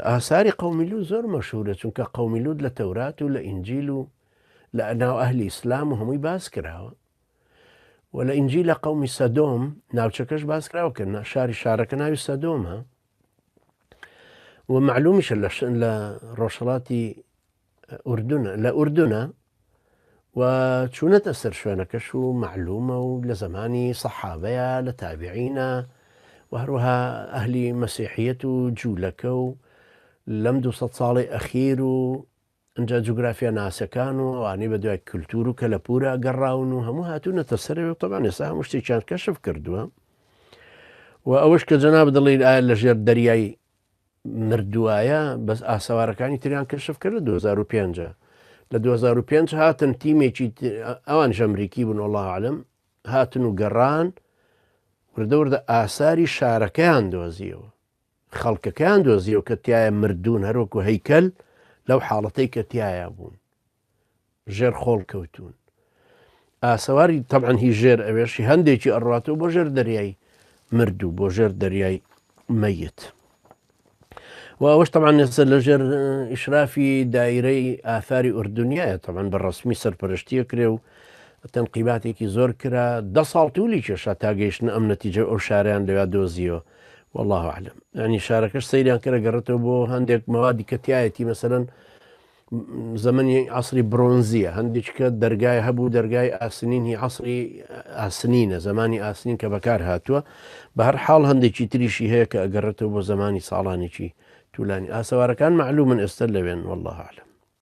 ئاساری قەومی لوود زۆر مەشهورە، چونکە قەومی لوود لە تەورات و لە ئینجیل و لە ناو ئەهلی ئیسلام و هەمووی باس کراوە، و لە ئینجیل لە قەومی سەدۆم ناوچەکەش باس کراوە کە شارەکە ناوی سەدۆمە، و معلومیشە لە ڕۆژهەڵاتی لە ئوردونە و چوونەتە سەر شوێنەکەش و معلومە و لە زمانی سەحابەیە لە تابعینە و هەروەها ئەهلی مەسیحیەت و جوولەکە و لەم 200 ساڵی ئەخیر و ئەنجا جوگرافیا ناسەکان و ئەوانەی بە دوای کولتور و کەلەپورە گەڕاون و هەموو هاتوونەتە سەرەوە. تەبان ئێستا هەموو شتێکیان کەشف کردووە، و ئەوەش کە جەناب دڵی ئایا لەژێر دەریای مردووایە، بەس ئاسەوارەکانی تریان کەشف کرد لە 2005. لە 2005 هاتن تیمێکی ئەوان ئەمریکی بوون والله عالم، هاتن و گەڕان وردە ئاساری شارەکەیان دۆزیەوە، خەڵکەکەیان دۆزیەوە کە تایە مردوون هەروەکو هەیکەل لەو حاڵەتەی کە تایە بوون، ژێر خۆڵ کەوتون. ئاسەواری تەبعەن هی ژێر ئەوێشی هەندێکی ئەڕاتەوە بۆ ژێر دەریای مردوو، بۆ ژێر دەریای مەیت. و ئەوەش تەبعەن ئێستا لە ژێر ئیشرافی دایرەی ئاثاری ئوردونیایە، تەبعەن بە ڕەسمی سەرپەرشتیە کرێ و تەنقیباتێکی زۆر کرا. 10 ساڵ توولی کێشا تا گەیشتن ئەم نەتیجە ئەو شاریان لەوێ دۆزیەوە والله أعلم. يعني شاركش سيريان كلا قررته بو هندك مواد كتياتي مثلا زمني عصري برونزية، هندك كدرجاي هبو درجاي آسنين هي عصري آسنين زماني آسنين كبكار هاتوا. بهر حال هندك تريشي هيك قررته بو زماني صالاني شي تولاني آسوار كان معلوم من استلبين والله أعلم.